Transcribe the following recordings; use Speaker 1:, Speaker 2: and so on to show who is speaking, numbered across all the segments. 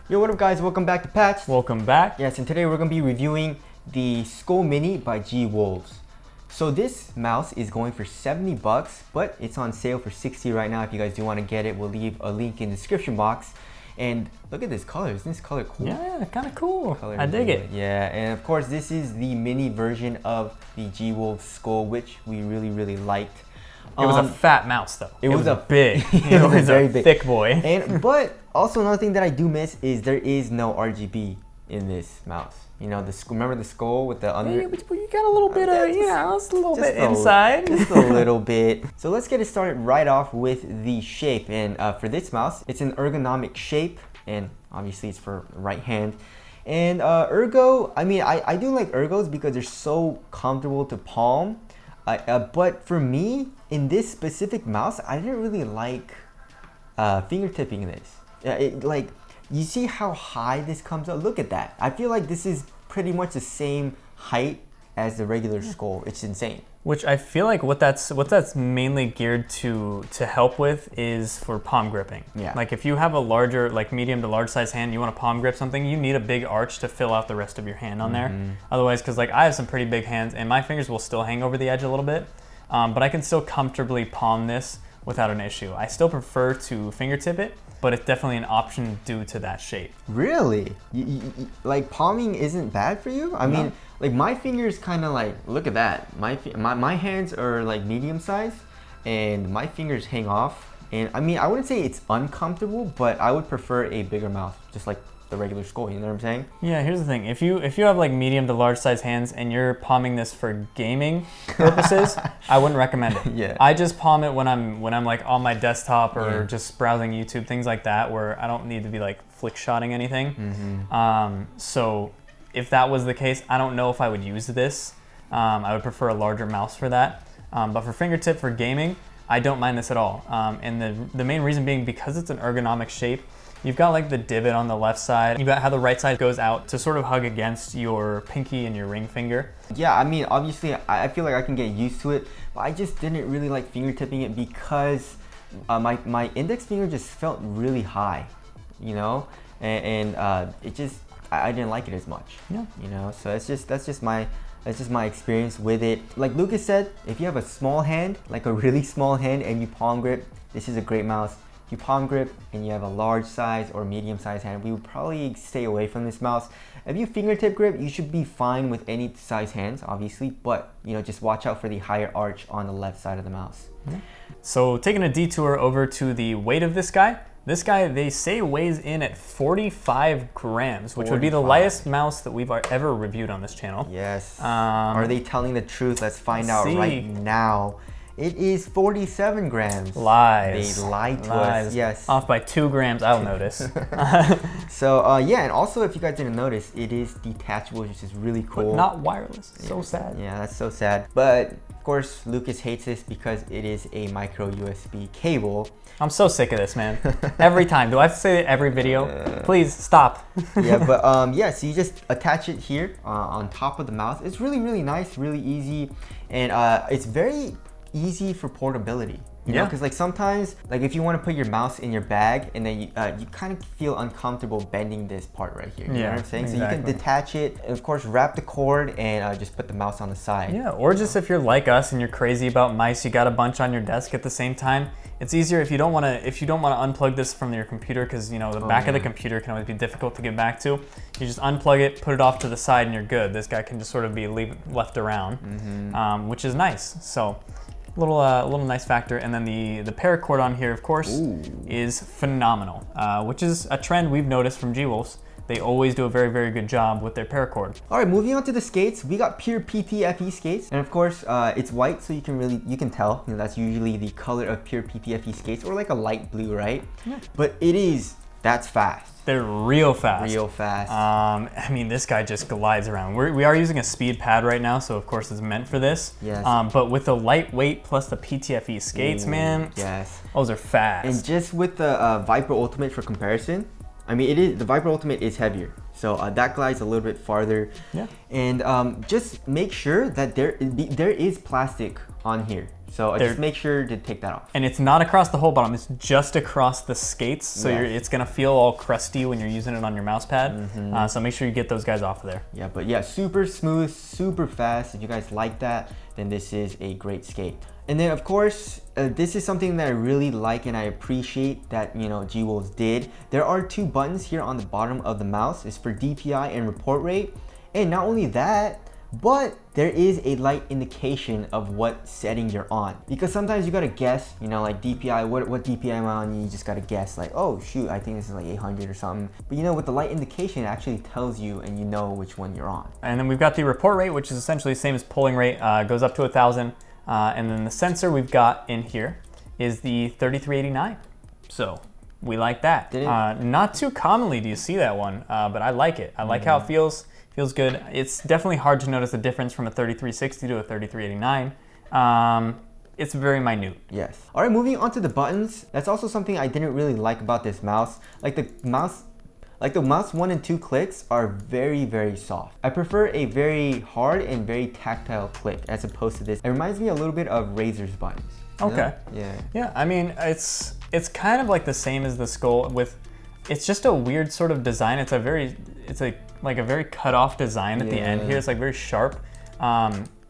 Speaker 1: Yo, what up guys? Welcome back to Patch.
Speaker 2: Welcome back.
Speaker 1: Yes, and today we're going to be reviewing the Skoll Mini by G-Wolves. So this mouse is going for 70 bucks, but it's on sale for 60 right now. If you guys do want to get it, we'll leave a link in the description box. And look at this color. Isn't this color cool?
Speaker 2: Yeah, kind of cool.
Speaker 1: Color
Speaker 2: I dig it.
Speaker 1: Yeah, and of course this is the mini version of the G-Wolves Skoll, which we really liked.
Speaker 2: It was a fat mouse though.
Speaker 1: It was a
Speaker 2: big.
Speaker 1: It was very big.
Speaker 2: Thick boy.
Speaker 1: But also another thing that I do miss is there is no RGB in this mouse. You know, remember the Skoll with the under?
Speaker 2: Yeah, but you got a little bit of, it's a little bit
Speaker 1: a,
Speaker 2: inside.
Speaker 1: Just a little bit. So let's get it started right off with the shape. And for this mouse, it's an ergonomic shape, and obviously it's for right hand. And Ergo, I mean, I do like Ergos because they're so comfortable to palm. But for me, in this specific mouse, I didn't really like fingertipping this. Like, you see how high this comes up? Look at that. I feel like this is pretty much the same height as the regular Skoll. It's insane.
Speaker 2: Which I feel like what that's mainly geared to help with is for palm gripping.
Speaker 1: Yeah.
Speaker 2: Like if you have a larger, like medium to large size hand, you want to palm grip something, you need a big arch to fill out the rest of your hand on there. Otherwise, because like I have some pretty big hands and my fingers will still hang over the edge a little bit, but I can still comfortably palm this without an issue. I still prefer to fingertip it, but it's definitely an option due to that shape.
Speaker 1: Really? Like palming isn't bad for you? I mean, like my fingers kind of like, look at that. My hands are like medium size and my fingers hang off. And I mean, I wouldn't say it's uncomfortable, but I would prefer a bigger mouse, just like the regular Skoll, you know what I'm saying?
Speaker 2: Yeah, here's the thing. If you have like medium to large size hands and you're palming this for gaming purposes, I wouldn't recommend it.
Speaker 1: Yeah.
Speaker 2: I just palm it when I'm like on my desktop or just browsing YouTube, things like that, where I don't need to be like flick shotting anything. So if that was the case, I don't know if I would use this. I would prefer a larger mouse for that. But for fingertip for gaming, I don't mind this at all. And the main reason being because it's an ergonomic shape. You've got like the divot on the left side. You've got how the right side goes out to sort of hug against your pinky and your ring finger.
Speaker 1: Yeah, I mean, obviously, I feel like I can get used to it, but I just didn't really like fingertipping it because my index finger just felt really high, you know, and it just I didn't like it as much. Yeah. You know, so that's just my experience with it. Like Lucas said, if you have a small hand, like a really small hand, and you palm grip, this is a great mouse. If you palm grip and you have a large size or medium size hand, we would probably stay away from this mouse. If you fingertip grip, you should be fine with any size hands, obviously, but you know, just watch out for the higher arch on the left side of the mouse.
Speaker 2: So taking a detour over to the weight of this guy. This guy, they say, weighs in at 45 grams, which would be the lightest mouse that we've ever reviewed on this channel.
Speaker 1: Yes. Are they telling the truth? Let's find out right now. It is 47 grams.
Speaker 2: Lies.
Speaker 1: They lied to us. Yes.
Speaker 2: Off by 2 grams, I'll notice.
Speaker 1: So yeah, and also if you guys didn't notice, it is detachable, which is really cool.
Speaker 2: But not wireless. So sad.
Speaker 1: Yeah, that's so sad. But of course, Lucas hates this because it is a micro USB cable.
Speaker 2: I'm so sick of this, man. Every time. Do I have to say it every video? Please stop.
Speaker 1: Yeah, but yeah, so you just attach it here on top of the mouse. It's really nice, really easy, and it's very easy for portability. You know, because like sometimes, like if you want to put your mouse in your bag and then you kind of feel uncomfortable bending this part right here. You know what I'm saying? Exactly. So you can detach it, and of course wrap the cord and just put the mouse on the side. Yeah,
Speaker 2: or just if you're like us and you're crazy about mice, you got a bunch on your desk at the same time. It's easier if you don't want to unplug this from your computer, because you know the back of the computer can always be difficult to get back to. You just unplug it, put it off to the side, and you're good. This guy can just sort of be left around, which is nice. So. Little nice factor. And then the paracord on here, of course, is phenomenal, which is a trend we've noticed from G-Wolves. They always do a very good job with their paracord.
Speaker 1: All right, moving on to the skates, we got pure PTFE skates, and of course it's white, so you can tell, you know, that's usually the color of pure PTFE skates, or like a light blue, right? Yeah. But that's fast.
Speaker 2: They're real fast.
Speaker 1: Real fast.
Speaker 2: I mean, this guy just glides around. We are using a speed pad right now, so of course it's meant for this.
Speaker 1: Yes.
Speaker 2: But with the lightweight plus the PTFE skates, man,
Speaker 1: yes,
Speaker 2: those are fast.
Speaker 1: And just with the Viper Ultimate for comparison, I mean, the Viper Ultimate is heavier, so that glides a little bit farther. Yeah. And just make sure that there is plastic on here. So just make sure to take that off.
Speaker 2: And it's not across the whole bottom, it's just across the skates. So it's gonna feel all crusty when you're using it on your mouse pad. So make sure you get those guys off of there.
Speaker 1: Yeah, but yeah, super smooth, super fast. If you guys like that, then this is a great skate. And then of course, this is something that I really like and I appreciate that, you know, G-Wolves did. There are 2 buttons here on the bottom of the mouse. It's for DPI and report rate. And not only that, but there is a light indication of what setting you're on. Because sometimes you gotta guess, you know, like DPI, what DPI am I on? You just gotta guess like, oh shoot, I think this is like 800 or something. But you know, with the light indication, it actually tells you and you know which one you're on.
Speaker 2: And then we've got the report rate, which is essentially the same as pulling rate, goes up to 1,000. And then the sensor we've got in here is the 3389. So we like that. Not too commonly do you see that one, but I like it. I like how it feels. Feels good. It's definitely hard to notice the difference from a 3360 to a 3389. It's very minute.
Speaker 1: Yes. All right, moving on to the buttons. That's also something I didn't really like about this mouse. Like the mouse 1 and 2 clicks are very, very soft. I prefer a very hard and very tactile click as opposed to this. It reminds me a little bit of Razor's buttons.
Speaker 2: Okay.
Speaker 1: Yeah.
Speaker 2: Yeah, I mean, it's kind of like the same as the Skoll with, it's just a weird sort of design. It's a very cut off design at the end here. It's like very sharp.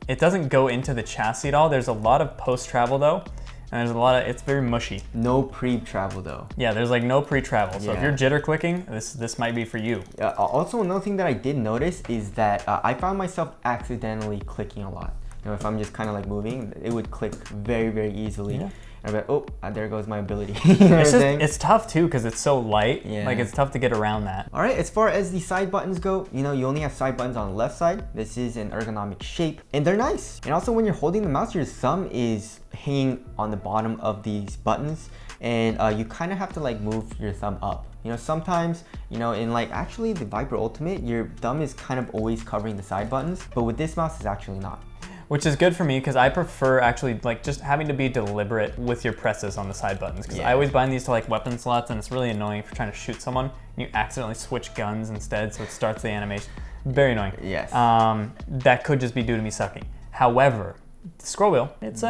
Speaker 2: It doesn't go into the chassis at all. There's a lot of post travel though. And there's a lot of, it's very mushy.
Speaker 1: No pre-travel though.
Speaker 2: Yeah, there's like no pre-travel. So if you're jitter clicking, this might be for you.
Speaker 1: Also, another thing that I did notice is that I found myself accidentally clicking a lot. You know, if I'm just kind of like moving, it would click very, very easily. Yeah. And I'm like, oh, there goes my ability.
Speaker 2: It's tough too because it's so light. Yeah. Like it's tough to get around that.
Speaker 1: All right, as far as the side buttons go, you know, you only have side buttons on the left side. This is an ergonomic shape and they're nice. And also when you're holding the mouse, your thumb is hanging on the bottom of these buttons and you kind of have to like move your thumb up. You know, sometimes, you know, in like actually the Viper Ultimate, your thumb is kind of always covering the side buttons, but with this mouse, it's actually not.
Speaker 2: Which is good for me because I prefer actually like just having to be deliberate with your presses on the side buttons because I always bind these to like weapon slots and it's really annoying if you're trying to shoot someone and you accidentally switch guns instead so it starts the animation. Very annoying.
Speaker 1: Yes.
Speaker 2: That could just be due to me sucking. However, the scroll wheel, it's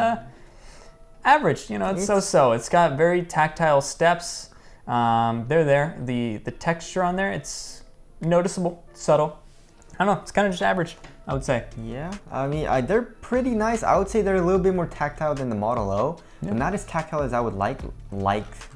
Speaker 2: average, you know, it's so-so. It's got very tactile steps. They're there. The texture on there, it's noticeable, subtle. I don't know, it's kind of just average, I would say.
Speaker 1: Yeah, I mean, they're pretty nice. I would say they're a little bit more tactile than the Model O, but not as tactile as I would like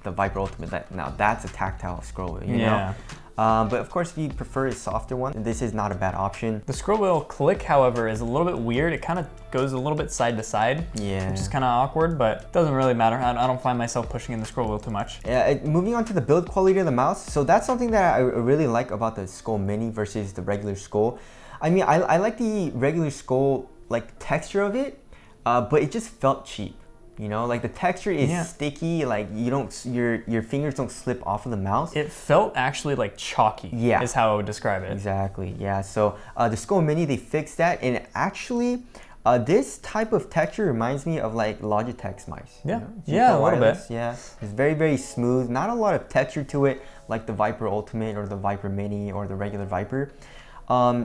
Speaker 1: the Viper Ultimate. Now that's a tactile scroll wheel, you know? But of course, if you prefer a softer one, this is not a bad option.
Speaker 2: The scroll wheel click, however, is a little bit weird. It kind of goes a little bit side to side, which is kind of awkward, but it doesn't really matter. I don't find myself pushing in the scroll wheel too much.
Speaker 1: Yeah, moving on to the build quality of the mouse. So that's something that I really like about the Skoll Mini versus the regular Skoll. I mean, I like the regular Skoll like texture of it, but it just felt cheap. You know, like the texture is sticky, like your fingers don't slip off of the mouse.
Speaker 2: It felt actually like chalky, is how I would describe it.
Speaker 1: Exactly, yeah. So the Skoll Mini, they fixed that, and actually, this type of texture reminds me of like Logitech's mice.
Speaker 2: Yeah,
Speaker 1: you know?
Speaker 2: a little bit.
Speaker 1: Yeah, it's very, very smooth. Not a lot of texture to it, like the Viper Ultimate or the Viper Mini or the regular Viper.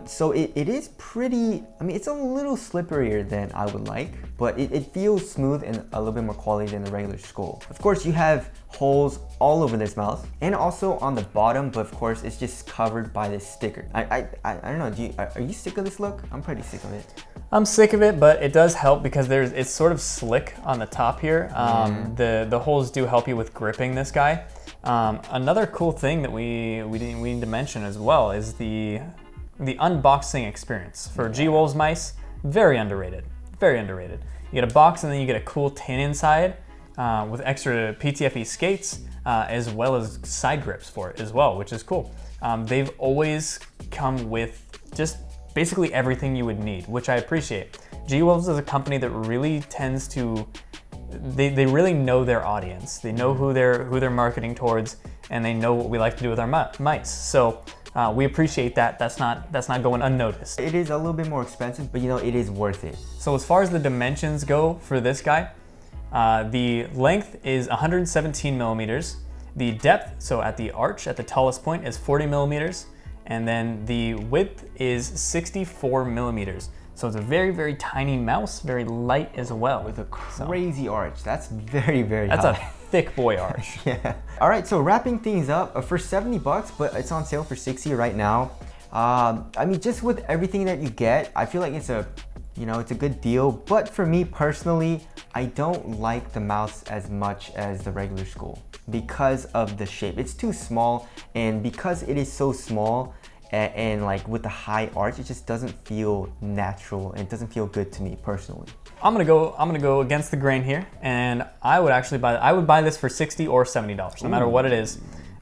Speaker 1: So it is pretty, I mean, it's a little slipperier than I would like, but it feels smooth and a little bit more quality than the regular Skoll. Of course, you have holes all over this mouse and also on the bottom, but of course, it's just covered by this sticker. I don't know, are you sick of this look? I'm pretty sick of it.
Speaker 2: I'm sick of it, but it does help because it's sort of slick on the top here. The holes do help you with gripping this guy. Another cool thing that we need to mention as well is the unboxing experience for G-Wolves mice. Very underrated, very underrated. You get a box and then you get a cool tin inside with extra PTFE skates as well as side grips for it as well, which is cool. They've always come with just basically everything you would need, which I appreciate. G-Wolves is a company that really tends to, they really know their audience. They know who they're marketing towards, and they know what we like to do with our mice. So we appreciate that. That's not going unnoticed.
Speaker 1: It is a little bit more expensive, but you know, it is worth it.
Speaker 2: So as far as the dimensions go for this guy, the length is 117 millimeters. The depth, so at the arch, at the tallest point, is 40 millimeters. And then the width is 64 millimeters. So it's a very, very tiny mouse, very light as well.
Speaker 1: With a crazy arch. That's very, very
Speaker 2: That's
Speaker 1: high.
Speaker 2: a thick boy arch.
Speaker 1: Yeah. All right, so wrapping things up for 70 bucks, but it's on sale for 60 right now. I mean, just with everything that you get, I feel like it's a, you know, it's a good deal. But for me personally, I don't like the mouse as much as the regular Skoll because of the shape. It's too small, and because it is so small, and like with the high arch, it just doesn't feel natural and it doesn't feel good to me personally.
Speaker 2: I'm gonna go against the grain here, and I would buy this for $60 or $70, no matter what it is.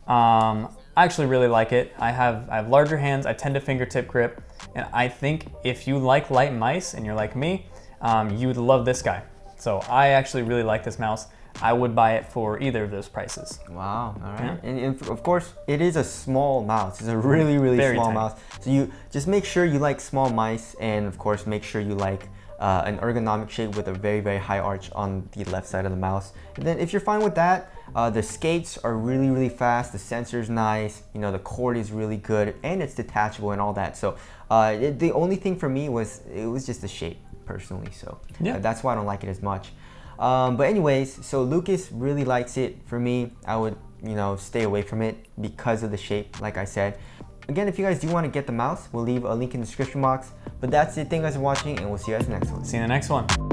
Speaker 2: I actually really like it. I have larger hands, I tend to fingertip grip, and I think if you like light mice and you're like me, you would love this guy. So I actually really like this mouse. I would buy it for either of those prices.
Speaker 1: Wow, all right.
Speaker 2: Yeah.
Speaker 1: And of course, it is a small mouse. It's a really, really
Speaker 2: Very
Speaker 1: small
Speaker 2: tiny.
Speaker 1: mouse. So you just make sure you like small mice, and of course, make sure you like an ergonomic shape with a very, very high arch on the left side of the mouse. And then if you're fine with that, the skates are really, really fast. The sensor's nice. You know, the cord is really good, and it's detachable and all that. So the only thing for me was just the shape personally. So
Speaker 2: yeah.
Speaker 1: That's why I don't like it as much. But anyways, so Lucas really likes it. For me, I would, you know, stay away from it because of the shape, like I said. Again, if you guys do want to get the mouse, we'll leave a link in the description box. But that's it. Thank you guys for watching, and we'll see you guys in the next one.
Speaker 2: See you in the next one.